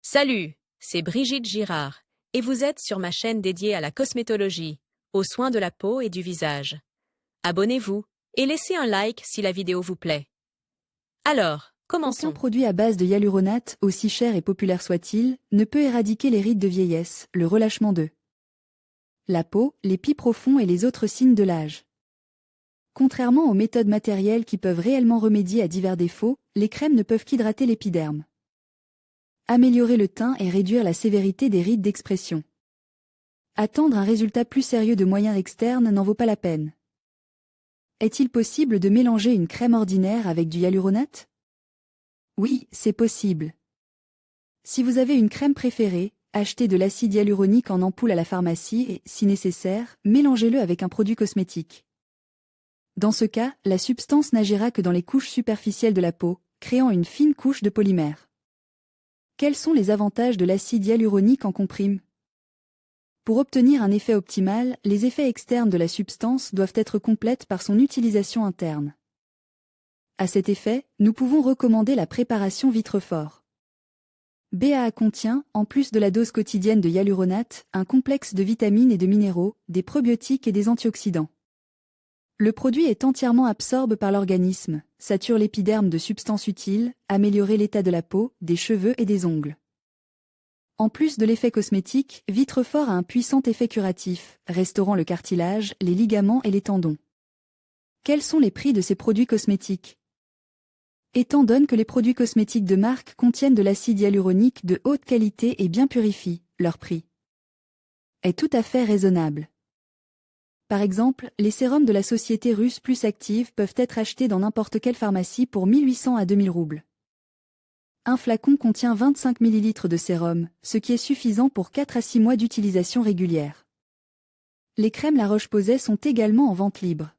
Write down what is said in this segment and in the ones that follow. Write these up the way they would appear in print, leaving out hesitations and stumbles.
Salut, c'est Brigitte Girard, et vous êtes sur ma chaîne dédiée à la cosmétologie, aux soins de la peau et du visage. Abonnez-vous et laissez un like si la vidéo vous plaît. Alors, Aucun commençons. produit à base de hyaluronate, aussi cher et populaire soit-il, ne peut éradiquer les rides de vieillesse, le relâchement de la peau, les plis profonds et les autres signes de l'âge. Contrairement aux méthodes matérielles qui peuvent réellement remédier à divers défauts, les crèmes ne peuvent qu'hydrater l'épiderme, améliorer le teint et réduire la sévérité des rides d'expression. Attendre un résultat plus sérieux de moyens externes n'en vaut pas la peine. Est-il possible de mélanger une crème ordinaire avec du hyaluronate? Oui, c'est possible. Si vous avez une crème préférée, achetez de l'acide hyaluronique en ampoule à la pharmacie et, si nécessaire, mélangez-le avec un produit cosmétique. Dans ce cas, la substance n'agira que dans les couches superficielles de la peau, créant une fine couche de polymère. Quels sont les avantages de l'acide hyaluronique en comprime? Pour obtenir un effet optimal, les effets externes de la substance doivent être complètes par son utilisation interne. À cet effet, nous pouvons recommander la préparation Vitrefort. BAA contient, en plus de la dose quotidienne de hyaluronate, un complexe de vitamines et de minéraux, des probiotiques et des antioxydants. Le produit est entièrement absorbé par l'organisme, sature l'épiderme de substances utiles, améliore l'état de la peau, des cheveux et des ongles. En plus de l'effet cosmétique, Vitrefort a un puissant effet curatif, restaurant le cartilage, les ligaments et les tendons. Quels sont les prix de ces produits cosmétiques? Étant donné que les produits cosmétiques de marque contiennent de l'acide hyaluronique de haute qualité et bien purifié, leur prix est tout à fait raisonnable. Par exemple, les sérums de la société russe Plus Active peuvent être achetés dans n'importe quelle pharmacie pour 1800 à 2000 roubles. Un flacon contient 25 ml de sérum, ce qui est suffisant pour 4 à 6 mois d'utilisation régulière. Les crèmes La Roche-Posay sont également en vente libre.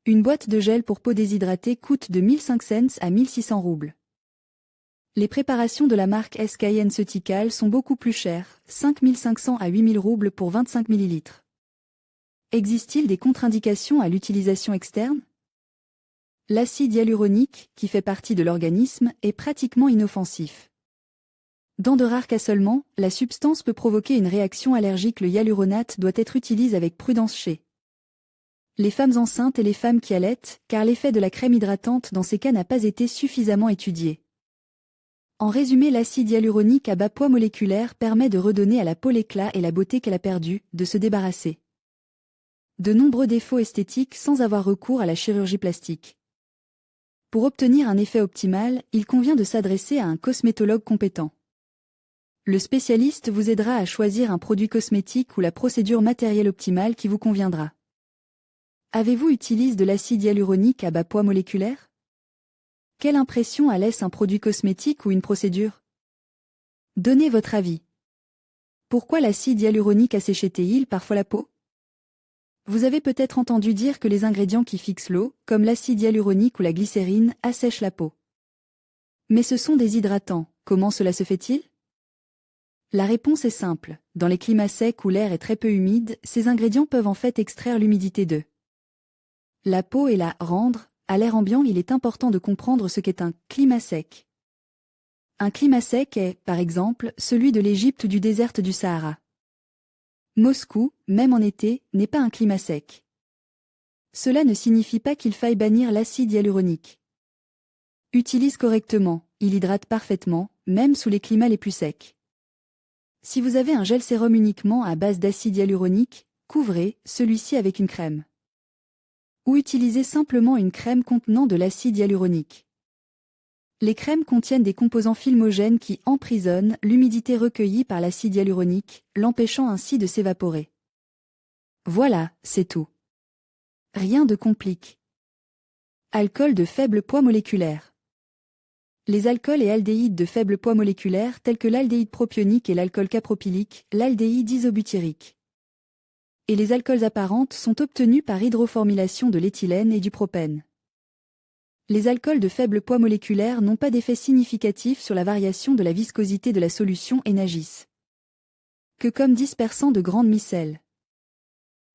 Une boîte de gel pour peau déshydratée coûte de 1500 à 1600 roubles. Les préparations de la marque SKN Ceutical sont beaucoup plus chères, 5500 à 8000 roubles pour 25 ml. Existe-t-il des contre-indications à l'utilisation externe? L'acide hyaluronique, qui fait partie de l'organisme, est pratiquement inoffensif. Dans de rares cas seulement, la substance peut provoquer une réaction allergique. Le hyaluronate doit être utilisé avec prudence chez les femmes enceintes et les femmes qui allaitent, car l'effet de la crème hydratante dans ces cas n'a pas été suffisamment étudié. En résumé, l'acide hyaluronique à bas poids moléculaire permet de redonner à la peau l'éclat et la beauté qu'elle a perdue, de se débarrasser de nombreux défauts esthétiques sans avoir recours à la chirurgie plastique. Pour obtenir un effet optimal, il convient de s'adresser à un cosmétologue compétent. Le spécialiste vous aidera à choisir un produit cosmétique ou la procédure matérielle optimale qui vous conviendra. Avez-vous utilisé de l'acide hyaluronique à bas poids moléculaire? Quelle impression a laisse un produit cosmétique ou une procédure? Donnez votre avis. Pourquoi l'acide hyaluronique asséche-t-il parfois la peau? Vous avez peut-être entendu dire que les ingrédients qui fixent l'eau, comme l'acide hyaluronique ou la glycérine, assèchent la peau. Mais ce sont des hydratants, comment cela se fait-il? La réponse est simple, dans les climats secs où l'air est très peu humide, ces ingrédients peuvent en fait extraire l'humidité de la peau et la rendre. À l'air ambiant, il est important de comprendre ce qu'est un climat sec. Un climat sec est, par exemple, celui de l'Égypte ou du désert du Sahara. Moscou, même en été, n'est pas un climat sec. Cela ne signifie pas qu'il faille bannir l'acide hyaluronique. Utilise correctement, il hydrate parfaitement, même sous les climats les plus secs. Si vous avez un gel sérum uniquement à base d'acide hyaluronique, couvrez celui-ci avec une crème. Ou utilisez simplement une crème contenant de l'acide hyaluronique. Les crèmes contiennent des composants filmogènes qui emprisonnent l'humidité recueillie par l'acide hyaluronique, l'empêchant ainsi de s'évaporer. Voilà, c'est tout. Rien de compliqué. Alcool de faible poids moléculaire. Les alcools et aldéhydes de faible poids moléculaire tels que l'aldéhyde propionique et l'alcool capropylique, l'aldéhyde isobutyrique et les alcools apparentes sont obtenus par hydroformylation de l'éthylène et du propène. Les alcools de faible poids moléculaire n'ont pas d'effet significatif sur la variation de la viscosité de la solution et n'agissent que comme dispersant de grandes micelles.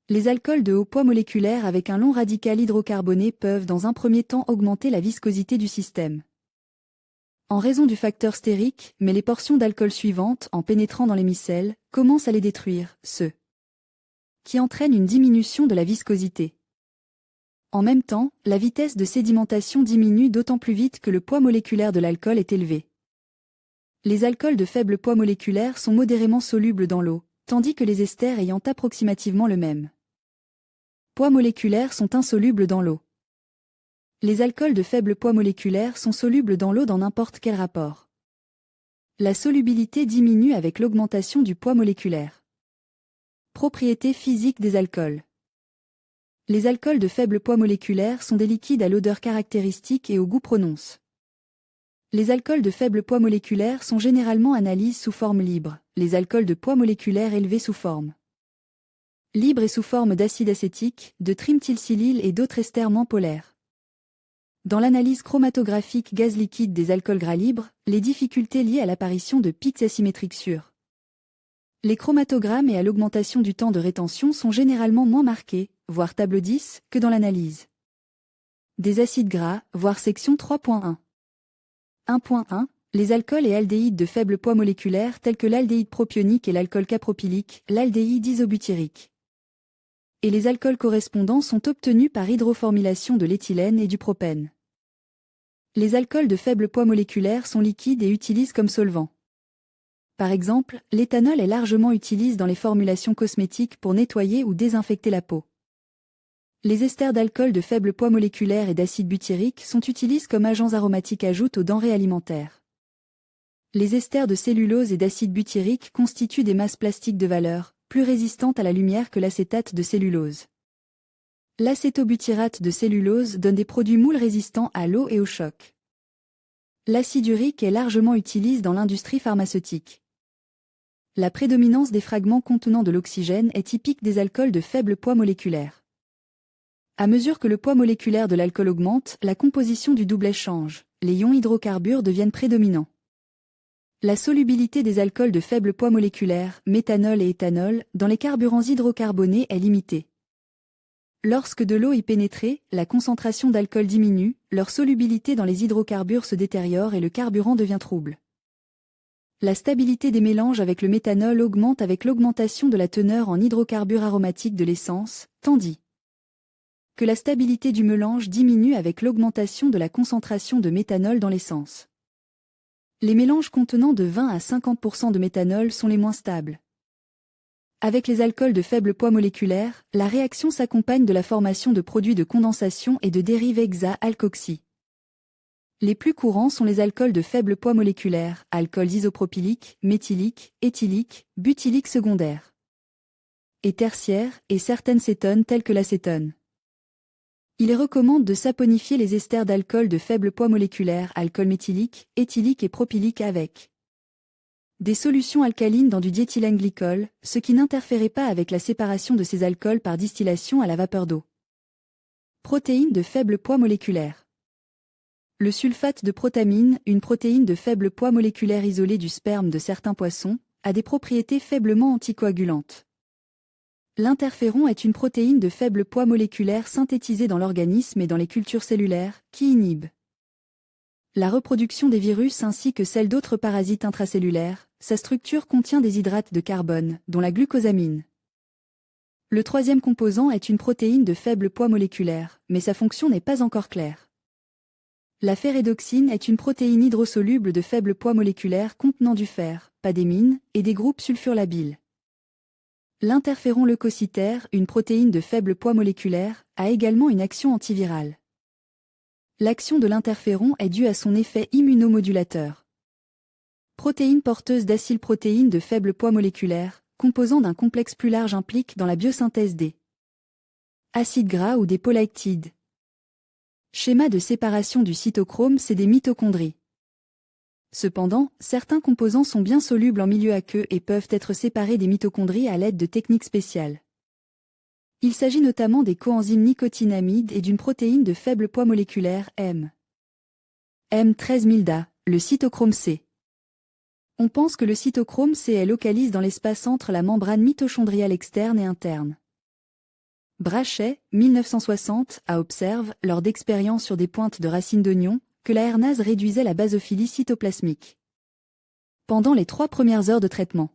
Les alcools de haut poids moléculaire avec un long radical hydrocarboné peuvent dans un premier temps augmenter la viscosité du système. en raison du facteur stérique, mais les portions d'alcool suivantes, en pénétrant dans les micelles, commencent à les détruire, ce qui entraîne une diminution de la viscosité. En même temps, la vitesse de sédimentation diminue d'autant plus vite que le poids moléculaire de l'alcool est élevé. Les alcools de faible poids moléculaire sont modérément solubles dans l'eau, tandis que les esters ayant approximativement le même poids moléculaire sont insolubles dans l'eau. Les alcools de faible poids moléculaire sont solubles dans l'eau dans n'importe quel rapport. La solubilité diminue avec l'augmentation du poids moléculaire. Propriétés physiques des alcools. Les alcools de faible poids moléculaire sont des liquides à l'odeur caractéristique et au goût prononce. Les alcools de faible poids moléculaire sont généralement analysés sous forme libre, les alcools de poids moléculaire élevés sous forme libre et sous forme d'acide acétique, de trimethylsilyle et d'autres esters moins polaires. Dans l'analyse chromatographique gaz liquide des alcools gras libres, les difficultés liées à l'apparition de pics asymétriques sur les chromatogrammes et à l'augmentation du temps de rétention sont généralement moins marquées, voire table 10, que dans l'analyse des acides gras, voire section 3.1. 1.1. Les alcools et aldéhydes de faible poids moléculaire tels que l'aldéhyde propionique et l'alcool capropylique, l'aldéhyde isobutyrique. Et les alcools correspondants sont obtenus par hydroformylation de l'éthylène et du propène. Les alcools de faible poids moléculaire sont liquides et utilisent comme solvant. Par exemple, l'éthanol est largement utilisé dans les formulations cosmétiques pour nettoyer ou désinfecter la peau. Les esters d'alcool de faible poids moléculaire et d'acide butyrique sont utilisés comme agents aromatiques ajoutés aux denrées alimentaires. Les esters de cellulose et d'acide butyrique constituent des masses plastiques de valeur, plus résistantes à la lumière que l'acétate de cellulose. L'acétobutyrate de cellulose donne des produits moules résistants à l'eau et au choc. L'acide urique est largement utilisé dans l'industrie pharmaceutique. La prédominance des fragments contenant de l'oxygène est typique des alcools de faible poids moléculaire. À mesure que le poids moléculaire de l'alcool augmente, la composition du doublet change, les ions hydrocarbures deviennent prédominants. La solubilité des alcools de faible poids moléculaire, méthanol et éthanol, dans les carburants hydrocarbonés est limitée. Lorsque de l'eau y pénètre, la concentration d'alcool diminue, leur solubilité dans les hydrocarbures se détériore et le carburant devient trouble. La stabilité des mélanges avec le méthanol augmente avec l'augmentation de la teneur en hydrocarbures aromatiques de l'essence, tandis que la stabilité du mélange diminue avec l'augmentation de la concentration de méthanol dans l'essence. Les mélanges contenant de 20 à 50% de méthanol sont les moins stables. Avec les alcools de faible poids moléculaire, la réaction s'accompagne de la formation de produits de condensation et de dérivés hexa-alkoxy. Les plus courants sont les alcools de faible poids moléculaire, alcools isopropyliques, méthyliques, éthyliques, butyliques secondaires et tertiaires, et certaines cétones telles que l'acétone. Il recommande de saponifier les esters d'alcool de faible poids moléculaire, alcool méthylique, éthylique et propylique avec des solutions alcalines dans du diéthylène glycol, ce qui n'interférait pas avec la séparation de ces alcools par distillation à la vapeur d'eau. Protéines de faible poids moléculaire. Le sulfate de protamine, une protéine de faible poids moléculaire isolée du sperme de certains poissons, a des propriétés faiblement anticoagulantes. L'interféron est une protéine de faible poids moléculaire synthétisée dans l'organisme et dans les cultures cellulaires, qui inhibe la reproduction des virus ainsi que celle d'autres parasites intracellulaires. Sa structure contient des hydrates de carbone, dont la glucosamine. Le troisième composant est une protéine de faible poids moléculaire, mais sa fonction n'est pas encore claire. La ferrédoxine est une protéine hydrosoluble de faible poids moléculaire contenant du fer, padémine, et des groupes sulfurlabiles. L'interféron leucocytaire, une protéine de faible poids moléculaire, a également une action antivirale. L'action de l'interféron est due à son effet immunomodulateur. Protéine porteuse d'acylprotéines de faible poids moléculaire, composant d'un complexe plus large implique dans la biosynthèse des acides gras ou des polypeptides. Schéma de séparation du cytochrome, c'est des mitochondries. Cependant, certains composants sont bien solubles en milieu aqueux et peuvent être séparés des mitochondries à l'aide de techniques spéciales. Il s'agit notamment des coenzymes nicotinamides et d'une protéine de faible poids moléculaire M13000Da, le cytochrome C. On pense que le cytochrome C est localisé dans l'espace entre la membrane mitochondriale externe et interne. Brachet, 1960, a observé, lors d'expériences sur des pointes de racines d'oignon, que la RNase réduisait la basophilie cytoplasmique pendant les 3 premières heures de traitement.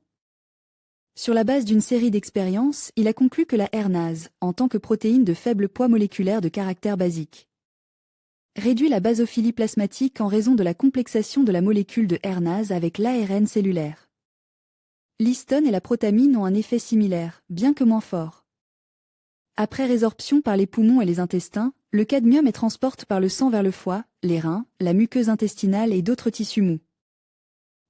Sur la base d'une série d'expériences, il a conclu que la RNase, en tant que protéine de faible poids moléculaire de caractère basique, réduit la basophilie plasmatique en raison de la complexation de la molécule de RNase avec l'ARN cellulaire. L'histone et la protamine ont un effet similaire, bien que moins fort. Après résorption par les poumons et les intestins, le cadmium est transporté par le sang vers le foie, les reins, la muqueuse intestinale et d'autres tissus mous.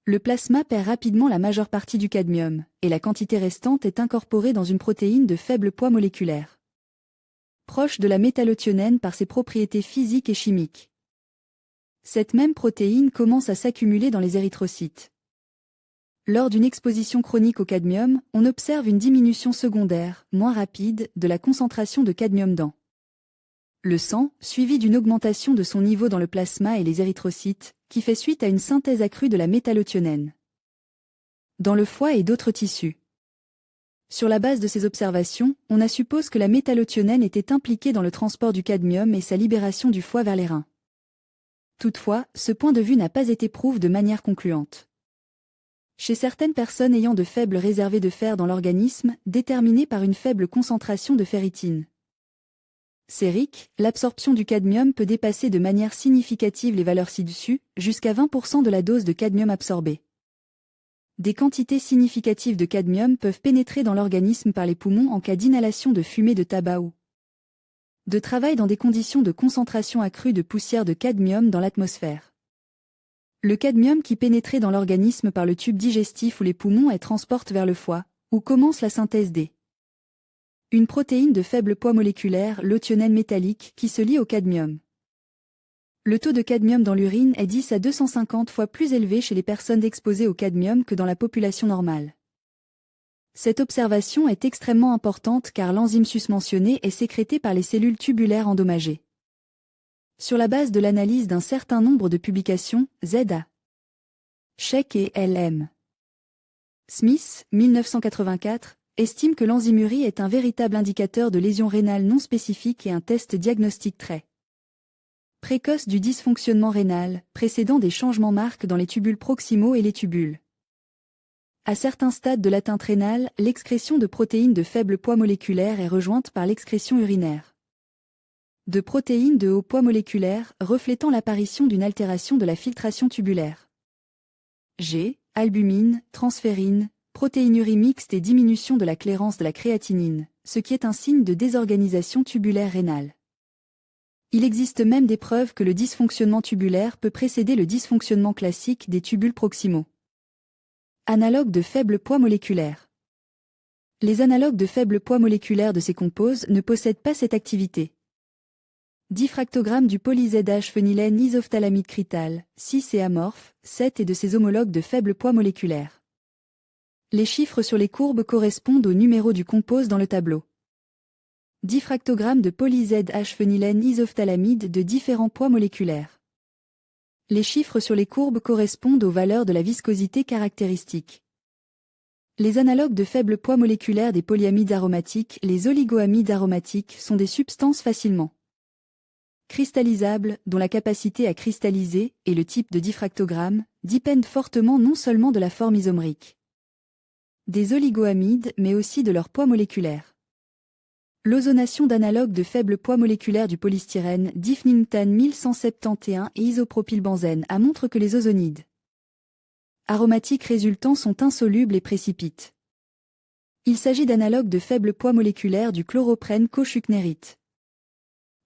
Le plasma perd rapidement la majeure partie du cadmium, et la quantité restante est incorporée dans une protéine de faible poids moléculaire, proche de la métallothionine par ses propriétés physiques et chimiques. Cette même protéine commence à s'accumuler dans les érythrocytes. Lors d'une exposition chronique au cadmium, on observe une diminution secondaire, moins rapide, de la concentration de cadmium dans le sang, suivie d'une augmentation de son niveau dans le plasma et les érythrocytes, qui fait suite à une synthèse accrue de la métallothionine dans le foie et d'autres tissus. Sur la base de ces observations, on a suppose que la métallothionine était impliquée dans le transport du cadmium et sa libération du foie vers les reins. Toutefois, ce point de vue n'a pas été prouvé de manière concluante. Chez certaines personnes ayant de faibles réserves de fer dans l'organisme, déterminées par une faible concentration de ferritine sérique, l'absorption du cadmium peut dépasser de manière significative les valeurs ci-dessus, jusqu'à 20% de la dose de cadmium absorbée. Des quantités significatives de cadmium peuvent pénétrer dans l'organisme par les poumons en cas d'inhalation de fumée de tabac ou de travail dans des conditions de concentration accrue de poussière de cadmium dans l'atmosphère. Le cadmium qui pénétrait dans l'organisme par le tube digestif ou les poumons est transporté vers le foie, où commence la synthèse des une protéine de faible poids moléculaire, l'othionine métallique, qui se lie au cadmium. Le taux de cadmium dans l'urine est 10 à 250 fois plus élevé chez les personnes exposées au cadmium que dans la population normale. Cette observation est extrêmement importante car l'enzyme susmentionnée est sécrétée par les cellules tubulaires endommagées. Sur la base de l'analyse d'un certain nombre de publications, Z.A. Sheikh et L.M. Smith, 1984, estime que l'enzymurie est un véritable indicateur de lésions rénales non spécifiques et un test diagnostique très précoce du dysfonctionnement rénal, précédant des changements marques dans les tubules proximaux et les tubules. À certains stades de l'atteinte rénale, l'excrétion de protéines de faible poids moléculaire est rejointe par l'excrétion urinaire de protéines de haut poids moléculaire, reflétant l'apparition d'une altération de la filtration tubulaire. G, albumine, transférine, protéinurie mixte et diminution de la clairance de la créatinine, ce qui est un signe de désorganisation tubulaire rénale. Il existe même des preuves que le dysfonctionnement tubulaire peut précéder le dysfonctionnement classique des tubules proximaux. Analogues de faible poids moléculaire. Les analogues de faible poids moléculaire de ces composés ne possèdent pas cette activité. Diffractogramme du poly-ZH-phénylène isophthalamide critale, 6 et amorphe, 7 et de ses homologues de faible poids moléculaire. Les chiffres sur les courbes correspondent au numéro du composé dans le tableau. Diffractogramme de poly-ZH-phénylène isophthalamide de différents poids moléculaires. Les chiffres sur les courbes correspondent aux valeurs de la viscosité caractéristique. Les analogues de faible poids moléculaire des polyamides aromatiques, les oligoamides aromatiques, sont des substances facilement cristallisables, dont la capacité à cristalliser, et le type de diffractogramme, dépendent fortement non seulement de la forme isomérique des oligoamides, mais aussi de leur poids moléculaire. L'ozonation d'analogues de faible poids moléculaire du polystyrène, diphnimthane 1171 et isopropylbenzène a montre que les ozonides aromatiques résultants sont insolubles et précipitent. Il s'agit d'analogues de faible poids moléculaire du chloroprène cochucnérite.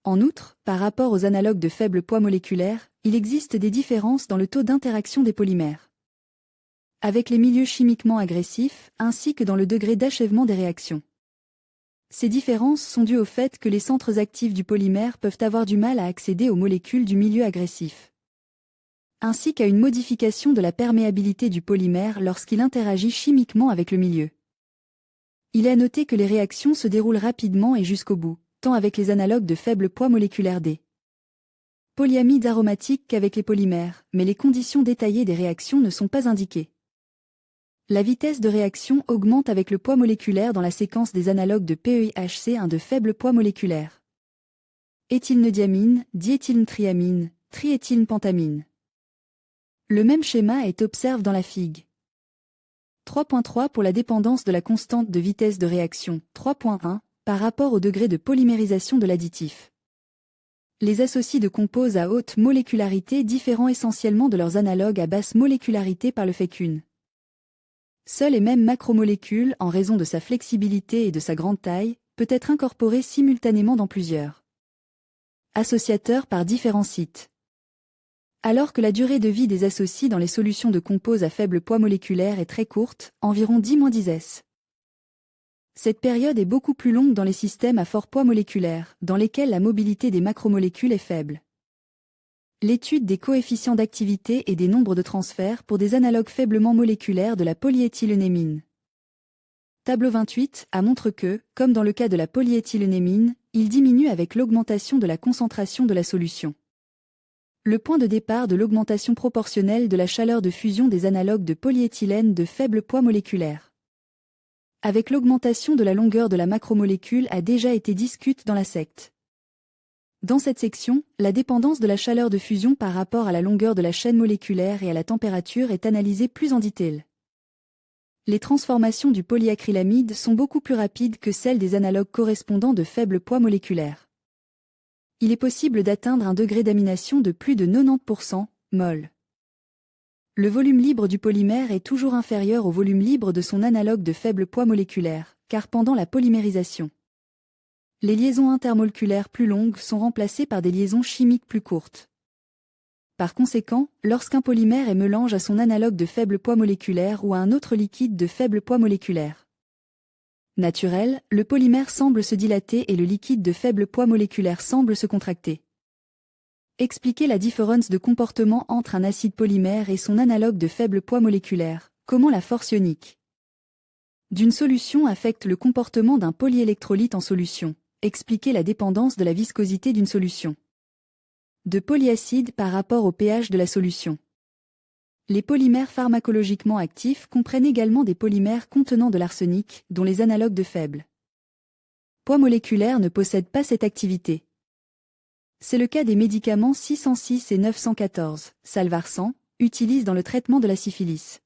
En outre, par rapport aux analogues de faible poids moléculaire, il existe des différences dans le taux d'interaction des polymères avec les milieux chimiquement agressifs, ainsi que dans le degré d'achèvement des réactions. Ces différences sont dues au fait que les centres actifs du polymère peuvent avoir du mal à accéder aux molécules du milieu agressif, ainsi qu'à une modification de la perméabilité du polymère lorsqu'il interagit chimiquement avec le milieu. Il est à noter que les réactions se déroulent rapidement et jusqu'au bout, tant avec les analogues de faible poids moléculaire des polyamides aromatiques qu'avec les polymères, mais les conditions détaillées des réactions ne sont pas indiquées. La vitesse de réaction augmente avec le poids moléculaire dans la séquence des analogues de PEIHC1 de faible poids moléculaire. Éthylnediamine, diéthylnetriamine, triéthylpentamine. Le même schéma est observé dans la figue. 3.3 pour la dépendance de la constante de vitesse de réaction, 3.1, par rapport au degré de polymérisation de l'additif. Les associés de composés à haute molécularité diffèrent essentiellement de leurs analogues à basse molécularité par le fait qu'une seule et même macromolécule, en raison de sa flexibilité et de sa grande taille, peut être incorporée simultanément dans plusieurs associateurs par différents sites. Alors que la durée de vie des associés dans les solutions de composés à faible poids moléculaire est très courte, environ 10-10 s. Cette période est beaucoup plus longue dans les systèmes à fort poids moléculaire, dans lesquels la mobilité des macromolécules est faible. L'étude des coefficients d'activité et des nombres de transferts pour des analogues faiblement moléculaires de la polyéthylénémine. Tableau 28 montre que, comme dans le cas de la polyéthylénémine, il diminue avec l'augmentation de la concentration de la solution. Le point de départ de l'augmentation proportionnelle de la chaleur de fusion des analogues de polyéthylène de faible poids moléculaire. Avec l'augmentation de la longueur de la macromolécule a déjà été discutée dans la secte. Dans cette section, la dépendance de la chaleur de fusion par rapport à la longueur de la chaîne moléculaire et à la température est analysée plus en détail. Les transformations du polyacrylamide sont beaucoup plus rapides que celles des analogues correspondant de faible poids moléculaire. Il est possible d'atteindre un degré d'amination de plus de 90%, mol. Le volume libre du polymère est toujours inférieur au volume libre de son analogue de faible poids moléculaire, car pendant la polymérisation, les liaisons intermoléculaires plus longues sont remplacées par des liaisons chimiques plus courtes. Par conséquent, lorsqu'un polymère est mélange à son analogue de faible poids moléculaire ou à un autre liquide de faible poids moléculaire naturel, le polymère semble se dilater et le liquide de faible poids moléculaire semble se contracter. Expliquer la différence de comportement entre un acide polymère et son analogue de faible poids moléculaire. Comment la force ionique d'une solution affecte le comportement d'un polyélectrolyte en solution. Expliquer la dépendance de la viscosité d'une solution de polyacide par rapport au pH de la solution. Les polymères pharmacologiquement actifs comprennent également des polymères contenant de l'arsenic, dont les analogues de faible poids moléculaire ne possèdent pas cette activité. C'est le cas des médicaments 606 et 914, Salvarsan, utilisés dans le traitement de la syphilis.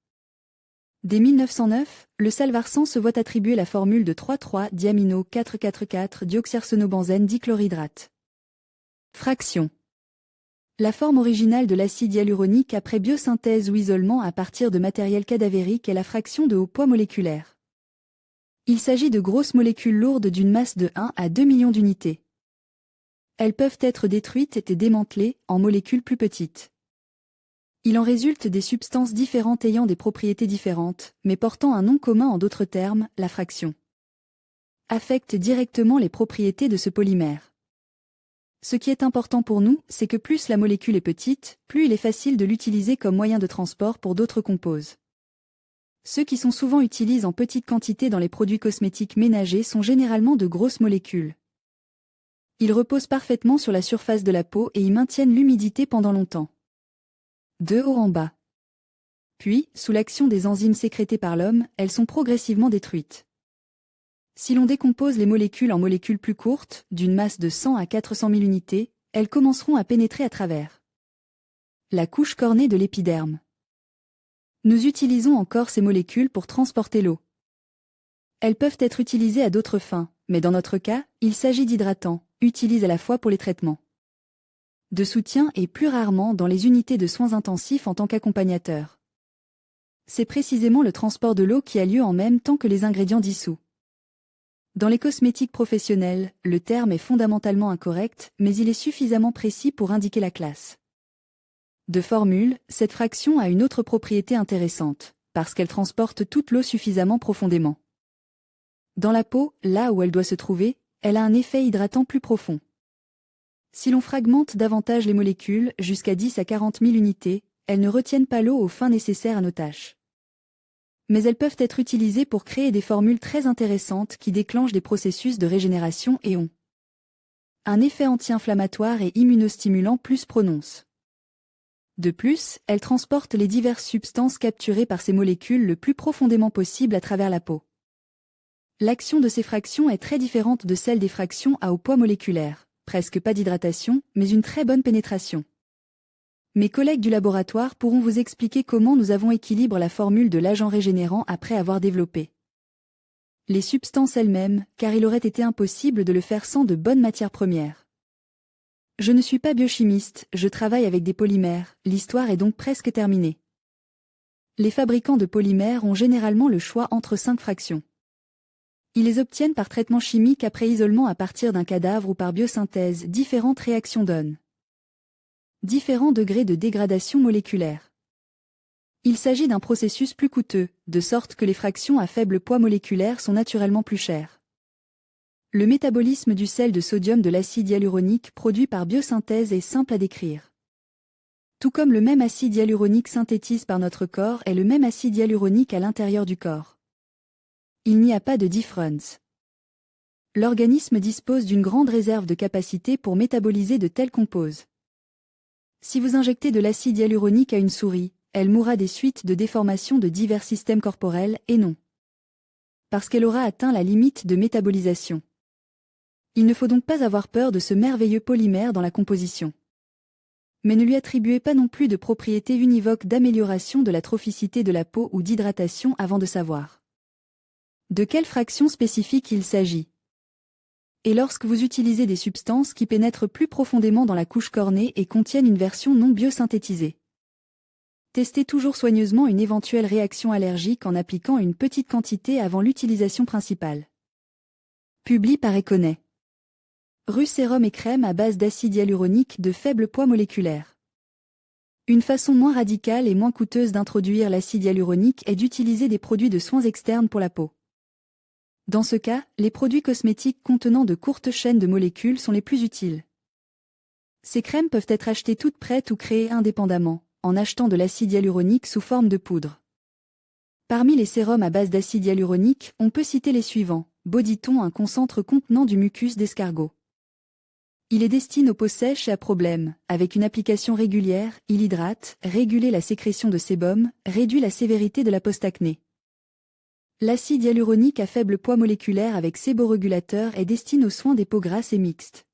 Dès 1909, le Salvarsan se voit attribuer la formule de 3,3-diamino-4,4-dioxyarsenobenzène dichlorhydrate. Fraction. La forme originale de l'acide hyaluronique après biosynthèse ou isolement à partir de matériel cadavérique est la fraction de haut poids moléculaire. Il s'agit de grosses molécules lourdes d'une masse de 1 à 2 millions d'unités. Elles peuvent être détruites et démantelées en molécules plus petites. Il en résulte des substances différentes ayant des propriétés différentes, mais portant un nom commun. En d'autres termes, la fraction affecte directement les propriétés de ce polymère. Ce qui est important pour nous, c'est que plus la molécule est petite, plus il est facile de l'utiliser comme moyen de transport pour d'autres composés. Ceux qui sont souvent utilisés en petite quantité dans les produits cosmétiques ménagers sont généralement de grosses molécules. Ils reposent parfaitement sur la surface de la peau et y maintiennent l'humidité pendant longtemps. De haut en bas. Puis, sous l'action des enzymes sécrétées par l'homme, elles sont progressivement détruites. Si l'on décompose les molécules en molécules plus courtes, d'une masse de 100 à 400 000 unités, elles commenceront à pénétrer à travers la couche cornée de l'épiderme. Nous utilisons encore ces molécules pour transporter l'eau. Elles peuvent être utilisées à d'autres fins, mais dans notre cas, il s'agit d'hydratants, utilisés à la fois pour les traitements de soutien et plus rarement dans les unités de soins intensifs en tant qu'accompagnateur. C'est précisément le transport de l'eau qui a lieu en même temps que les ingrédients dissous. Dans les cosmétiques professionnels, le terme est fondamentalement incorrect, mais il est suffisamment précis pour indiquer la classe de formule. Cette fraction a une autre propriété intéressante, parce qu'elle transporte toute l'eau suffisamment profondément. Dans la peau, là où elle doit se trouver, elle a un effet hydratant plus profond. Si l'on fragmente davantage les molécules, jusqu'à 10 à 40 000 unités, elles ne retiennent pas l'eau aux fins nécessaires à nos tâches. Mais elles peuvent être utilisées pour créer des formules très intéressantes qui déclenchent des processus de régénération et ont un effet anti-inflammatoire et immunostimulant plus prononcé. De plus, elles transportent les diverses substances capturées par ces molécules le plus profondément possible à travers la peau. L'action de ces fractions est très différente de celle des fractions à haut poids moléculaire, presque pas d'hydratation, mais une très bonne pénétration. Mes collègues du laboratoire pourront vous expliquer comment nous avons équilibré la formule de l'agent régénérant après avoir développé les substances elles-mêmes, car il aurait été impossible de le faire sans de bonnes matières premières. Je ne suis pas biochimiste, je travaille avec des polymères, l'histoire est donc presque terminée. Les fabricants de polymères ont généralement le choix entre 5 fractions. Ils les obtiennent par traitement chimique après isolement à partir d'un cadavre ou par biosynthèse. Différentes réactions donnent différents degrés de dégradation moléculaire. Il s'agit d'un processus plus coûteux, de sorte que les fractions à faible poids moléculaire sont naturellement plus chères. Le métabolisme du sel de sodium de l'acide hyaluronique produit par biosynthèse est simple à décrire. Tout comme le même acide hyaluronique synthétise par notre corps est le même acide hyaluronique à l'intérieur du corps. Il n'y a pas de différence. L'organisme dispose d'une grande réserve de capacité pour métaboliser de tels composés. Si vous injectez de l'acide hyaluronique à une souris, elle mourra des suites de déformation de divers systèmes corporels, et non parce qu'elle aura atteint la limite de métabolisation. Il ne faut donc pas avoir peur de ce merveilleux polymère dans la composition. Mais ne lui attribuez pas non plus de propriétés univoques d'amélioration de la trophicité de la peau ou d'hydratation avant de savoir de quelle fraction spécifique il s'agit. Et lorsque vous utilisez des substances qui pénètrent plus profondément dans la couche cornée et contiennent une version non biosynthétisée. Testez toujours soigneusement une éventuelle réaction allergique en appliquant une petite quantité avant l'utilisation principale. Publié par Econet. Rue sérum et crème à base d'acide hyaluronique de faible poids moléculaire. Une façon moins radicale et moins coûteuse d'introduire l'acide hyaluronique est d'utiliser des produits de soins externes pour la peau. Dans ce cas, les produits cosmétiques contenant de courtes chaînes de molécules sont les plus utiles. Ces crèmes peuvent être achetées toutes prêtes ou créées indépendamment, en achetant de l'acide hyaluronique sous forme de poudre. Parmi les sérums à base d'acide hyaluronique, on peut citer les suivants. Bodyton, un concentre contenant du mucus d'escargot. Il est destiné aux peaux sèches et à problèmes. Avec une application régulière, il hydrate, régule la sécrétion de sébum, réduit la sévérité de la post-acné. L'acide hyaluronique à faible poids moléculaire avec séborégulateur est destiné aux soins des peaux grasses et mixtes.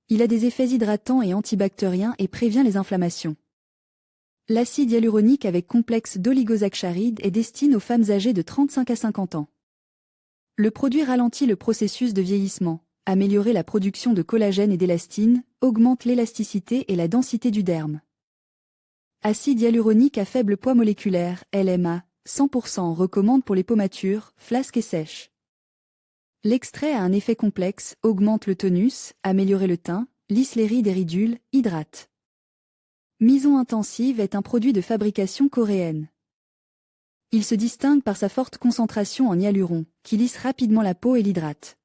Il a des effets hydratants et antibactériens et prévient les inflammations. L'acide hyaluronique avec complexe d'oligosaccharides est destiné aux femmes âgées de 35 à 50 ans. Le produit ralentit le processus de vieillissement, améliore la production de collagène et d'élastine, augmente l'élasticité et la densité du derme. Acide hyaluronique à faible poids moléculaire, LMA, 100% recommande pour les peaux matures, flasques et sèches. L'extrait a un effet complexe, augmente le tonus, améliore le teint, lisse les rides et ridules, hydrate. Mison intensive est un produit de fabrication coréenne. Il se distingue par sa forte concentration en hyaluron, qui lisse rapidement la peau et l'hydrate.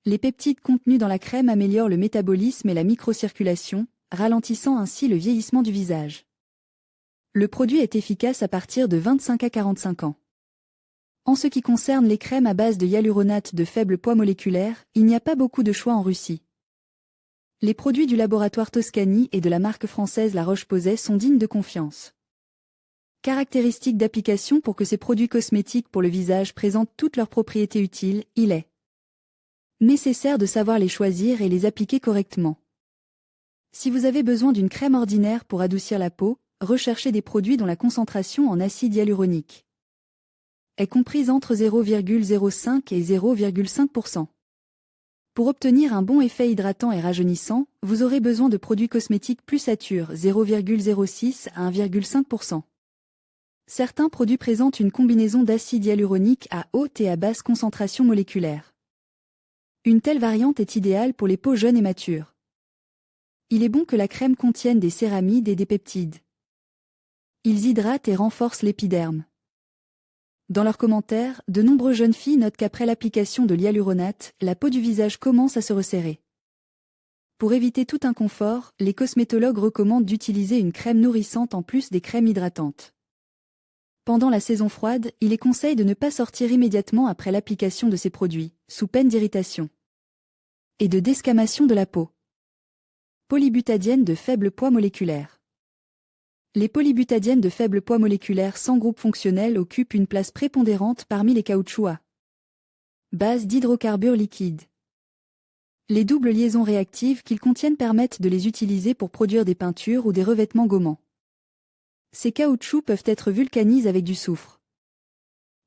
Les peptides contenus dans la crème améliorent le métabolisme et la microcirculation, ralentissant ainsi le vieillissement du visage. Le produit est efficace à partir de 25 à 45 ans. En ce qui concerne les crèmes à base de hyaluronate de faible poids moléculaire, il n'y a pas beaucoup de choix en Russie. Les produits du laboratoire Toscani et de la marque française La Roche-Posay sont dignes de confiance. Caractéristiques d'application pour que ces produits cosmétiques pour le visage présentent toutes leurs propriétés utiles, il est nécessaire de savoir les choisir et les appliquer correctement. Si vous avez besoin d'une crème ordinaire pour adoucir la peau, recherchez des produits dont la concentration en acide hyaluronique est comprise entre 0,05 et 0,5%. Pour obtenir un bon effet hydratant et rajeunissant, vous aurez besoin de produits cosmétiques plus satures, 0,06 à 1,5%. Certains produits présentent une combinaison d'acide hyaluronique à haute et à basse concentration moléculaire. Une telle variante est idéale pour les peaux jeunes et matures. Il est bon que la crème contienne des céramides et des peptides. Ils hydratent et renforcent l'épiderme. Dans leurs commentaires, de nombreuses jeunes filles notent qu'après l'application de l'hyaluronate, la peau du visage commence à se resserrer. Pour éviter tout inconfort, les cosmétologues recommandent d'utiliser une crème nourrissante en plus des crèmes hydratantes. Pendant la saison froide, il est conseillé de ne pas sortir immédiatement après l'application de ces produits, sous peine d'irritation et de desquamation de la peau. Polybutadiène de faible poids moléculaire. Les polybutadiènes de faible poids moléculaire sans groupe fonctionnel occupent une place prépondérante parmi les caoutchoucs à base d'hydrocarbures liquides. Les doubles liaisons réactives qu'ils contiennent permettent de les utiliser pour produire des peintures ou des revêtements gommants. Ces caoutchoucs peuvent être vulcanisés avec du soufre.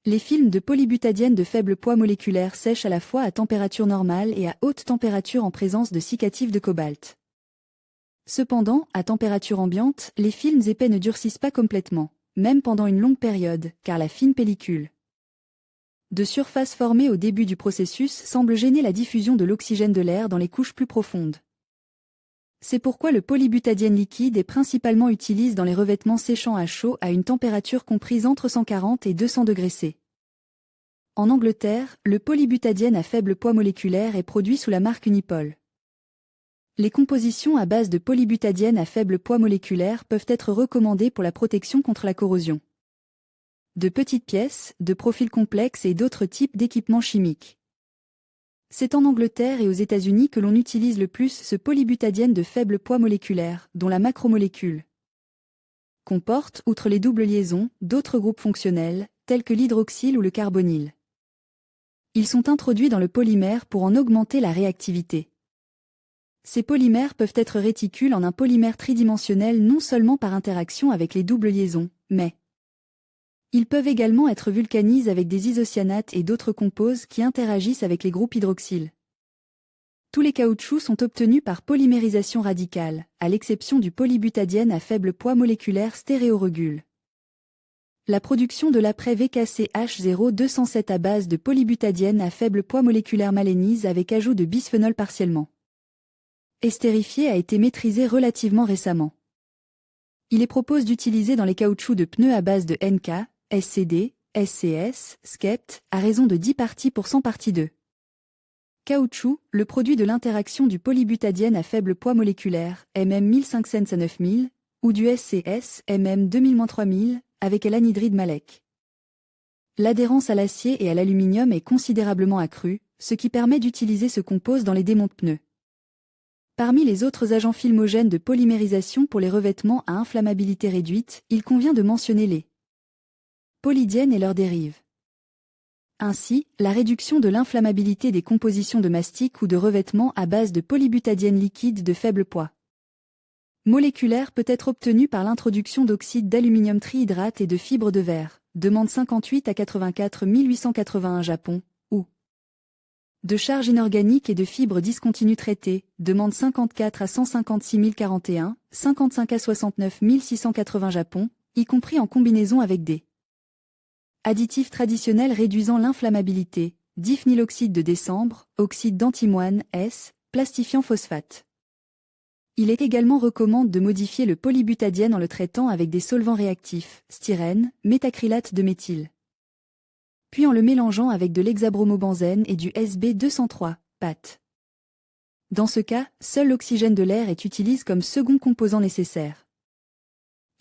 Les films de polybutadiène de faible poids moléculaire sèchent à la fois à température normale et à haute température en présence de cicatifs de cobalt. Cependant, à température ambiante, les films épais ne durcissent pas complètement, même pendant une longue période, car la fine pellicule de surface formée au début du processus semble gêner la diffusion de l'oxygène de l'air dans les couches plus profondes. C'est pourquoi le polybutadiène liquide est principalement utilisé dans les revêtements séchants à chaud à une température comprise entre 140 et 200 degrés C. En Angleterre, le polybutadiène à faible poids moléculaire est produit sous la marque Unipol. Les compositions à base de polybutadiène à faible poids moléculaire peuvent être recommandées pour la protection contre la corrosion de petites pièces, de profils complexes et d'autres types d'équipements chimiques. C'est en Angleterre et aux États-Unis que l'on utilise le plus ce polybutadiène de faible poids moléculaire, dont la macromolécule comporte, outre les doubles liaisons, d'autres groupes fonctionnels, tels que l'hydroxyle ou le carbonyle. Ils sont introduits dans le polymère pour en augmenter la réactivité. Ces polymères peuvent être réticules en un polymère tridimensionnel non seulement par interaction avec les doubles liaisons, mais ils peuvent également être vulcanisés avec des isocyanates et d'autres composes qui interagissent avec les groupes hydroxyles. Tous les caoutchoucs sont obtenus par polymérisation radicale, à l'exception du polybutadiène à faible poids moléculaire stéréoregule. La production de l'après VKC H0207 à base de polybutadiène à faible poids moléculaire malénise avec ajout de bisphénol partiellement estérifié a été maîtrisée relativement récemment. Il est proposé d'utiliser dans les caoutchoucs de pneus à base de NK, SCD, SCS, SCEPT, à raison de 10 parties pour 100 parties de caoutchouc, le produit de l'interaction du polybutadiène à faible poids moléculaire, MM1500 à 9000, ou du SCS, MM2000-3000, avec l'anhydride Malek. L'adhérence à l'acier et à l'aluminium est considérablement accrue, ce qui permet d'utiliser ce composé dans les démontes pneus. Parmi les autres agents filmogènes de polymérisation pour les revêtements à inflammabilité réduite, il convient de mentionner les polydiènes et leurs dérives. Ainsi, la réduction de l'inflammabilité des compositions de mastic ou de revêtements à base de polybutadiène liquide de faible poids moléculaire peut être obtenue par l'introduction d'oxyde d'aluminium trihydrate et de fibres de verre, demande 58 à 84 881 Japon, ou de charge inorganique et de fibres discontinues traitées, demande 54 à 156 041, 55 à 69 680 Japon, y compris en combinaison avec des additifs traditionnels réduisant l'inflammabilité, diphenyloxyde de décembre, oxyde d'antimoine, S, plastifiant phosphate. Il est également recommandé de modifier le polybutadiène en le traitant avec des solvants réactifs, styrène, métacrylate de méthyle, puis en le mélangeant avec de l'hexabromobenzène et du SB203, PAT. Dans ce cas, seul l'oxygène de l'air est utilisé comme second composant nécessaire.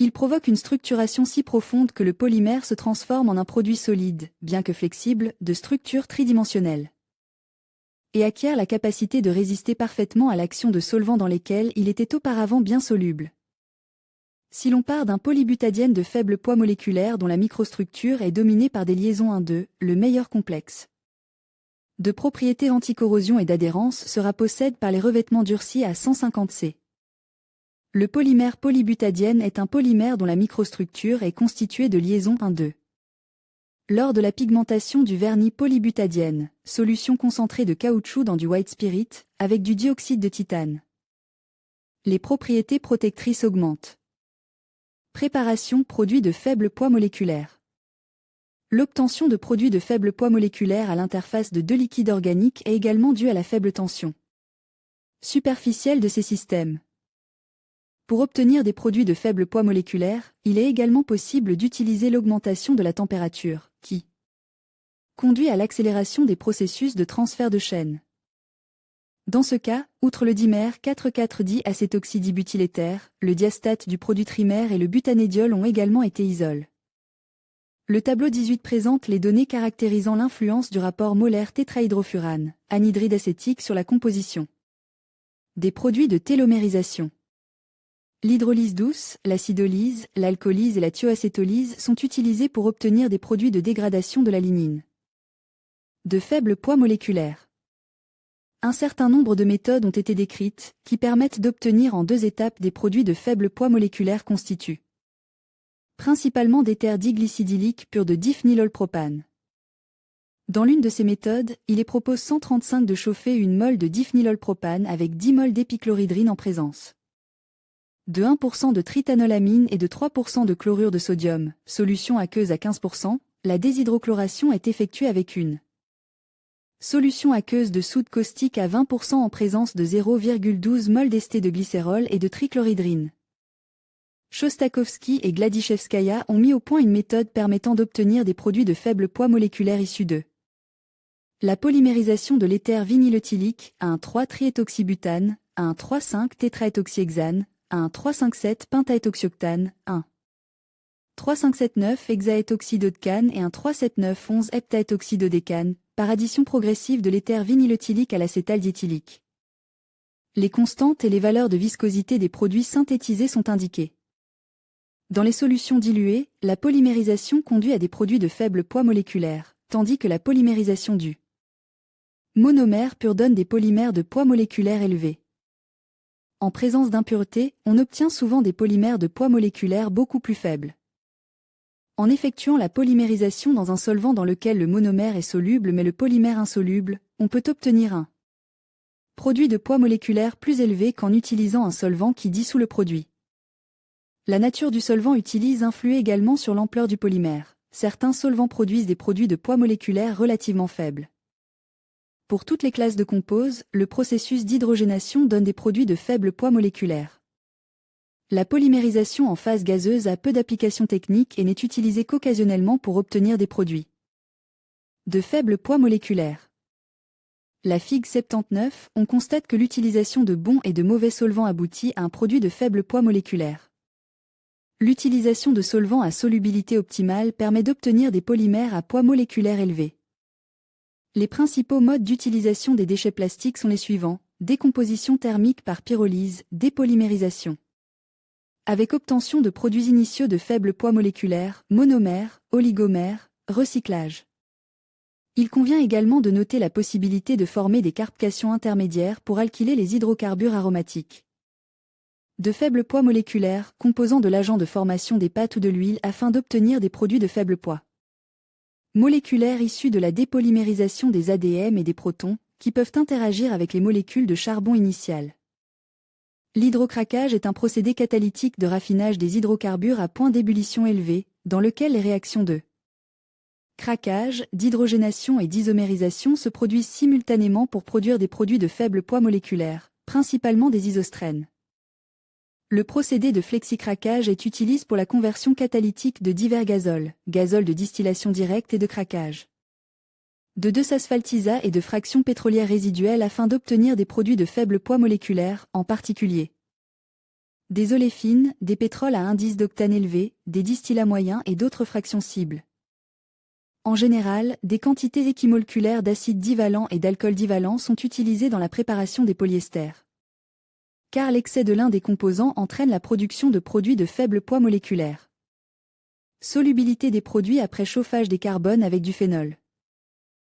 Il provoque une structuration si profonde que le polymère se transforme en un produit solide, bien que flexible, de structure tridimensionnelle, et acquiert la capacité de résister parfaitement à l'action de solvants dans lesquels il était auparavant bien soluble. Si l'on part d'un polybutadiène de faible poids moléculaire dont la microstructure est dominée par des liaisons 1,2, le meilleur complexe de propriétés anticorrosion et d'adhérence sera possédé par les revêtements durcis à 150 C. Le polymère polybutadiène est un polymère dont la microstructure est constituée de liaisons 1,2. Lors de la pigmentation du vernis polybutadiène, solution concentrée de caoutchouc dans du white spirit, avec du dioxyde de titane, les propriétés protectrices augmentent. Préparation produits de faible poids moléculaire. L'obtention de produits de faible poids moléculaire à l'interface de deux liquides organiques est également due à la faible tension superficielle de ces systèmes. Pour obtenir des produits de faible poids moléculaire, il est également possible d'utiliser l'augmentation de la température, qui conduit à l'accélération des processus de transfert de chaîne. Dans ce cas, outre le dimère 4,4-diacétoxydibutyléther, le diastate du produit trimère et le butanédiol ont également été isolés. Le tableau 18 présente les données caractérisant l'influence du rapport molaire tétrahydrofurane, anhydride acétique sur la composition des produits de télomérisation. L'hydrolyse douce, l'acidolyse, l'alcoolyse et la thioacétolyse sont utilisés pour obtenir des produits de dégradation de la lignine de faible poids moléculaire. Un certain nombre de méthodes ont été décrites, qui permettent d'obtenir en 2 étapes des produits de faible poids moléculaire constitués principalement d'éther diglycidylique pur de diphenylolpropane. Dans l'une de ces méthodes, il est proposé 135 de chauffer une mole de diphenylolpropane avec 10 mol d'épichlorhydrine en présence de 1% de tritanolamine et de 3% de chlorure de sodium, solution aqueuse à 15%, la déshydrochloration est effectuée avec une solution aqueuse de soude caustique à 20% en présence de 0,12 mol d'ester de glycérol et de trichlorhydrine. Shostakovsky et Gladishevskaya ont mis au point une méthode permettant d'obtenir des produits de faible poids moléculaire issus de la polymérisation de l'éther vinylethylique à un 3-triéthoxybutane, à un 3,5-tétraéthoxyhexane, à un 3,5,7 1 3,5,7,9 hexaéthoxydodécane et un 3,7,9,11 heptaéthoxydodécane, par addition progressive de l'éther vinylethylique à l'acétaldiéthylique. Les constantes et les valeurs de viscosité des produits synthétisés sont indiquées. Dans les solutions diluées, la polymérisation conduit à des produits de faible poids moléculaire, tandis que la polymérisation du monomère pur donne des polymères de poids moléculaire élevé. En présence d'impuretés, on obtient souvent des polymères de poids moléculaire beaucoup plus faibles. En effectuant la polymérisation dans un solvant dans lequel le monomère est soluble mais le polymère insoluble, on peut obtenir un produit de poids moléculaire plus élevé qu'en utilisant un solvant qui dissout le produit. La nature du solvant influe également sur l'ampleur du polymère. Certains solvants produisent des produits de poids moléculaire relativement faibles. Pour toutes les classes de composes, le processus d'hydrogénation donne des produits de faible poids moléculaire. La polymérisation en phase gazeuse a peu d'applications techniques et n'est utilisée qu'occasionnellement pour obtenir des produits de faible poids moléculaire. La Fig 79, on constate que l'utilisation de bons et de mauvais solvants aboutit à un produit de faible poids moléculaire. L'utilisation de solvants à solubilité optimale permet d'obtenir des polymères à poids moléculaire élevé. Les principaux modes d'utilisation des déchets plastiques sont les suivants: décomposition thermique par pyrolyse, dépolymérisation. Avec obtention de produits initiaux de faible poids moléculaire, monomères, oligomères, recyclage. Il convient également de noter la possibilité de former des carbocations intermédiaires pour alkyler les hydrocarbures aromatiques de faible poids moléculaire, composant de l'agent de formation des pâtes ou de l'huile afin d'obtenir des produits de faible poids moléculaire issus de la dépolymérisation des ADN et des protons, qui peuvent interagir avec les molécules de charbon initiales. L'hydrocraquage est un procédé catalytique de raffinage des hydrocarbures à point d'ébullition élevé, dans lequel les réactions de craquage, d'hydrogénation et d'isomérisation se produisent simultanément pour produire des produits de faible poids moléculaire, principalement des isostrènes. Le procédé de flexicraquage est utilisé pour la conversion catalytique de divers gazoles, gazole de distillation directe et de craquage, de 2-asphaltisa et de fractions pétrolières résiduelles afin d'obtenir des produits de faible poids moléculaire, en particulier des oléfines, des pétroles à indice d'octane élevé, des distillats moyens et d'autres fractions cibles. En général, des quantités équimoléculaires d'acide divalent et d'alcool divalent sont utilisées dans la préparation des polyesters, car l'excès de l'un des composants entraîne la production de produits de faible poids moléculaire. Solubilité des produits après chauffage des carbones avec du phénol.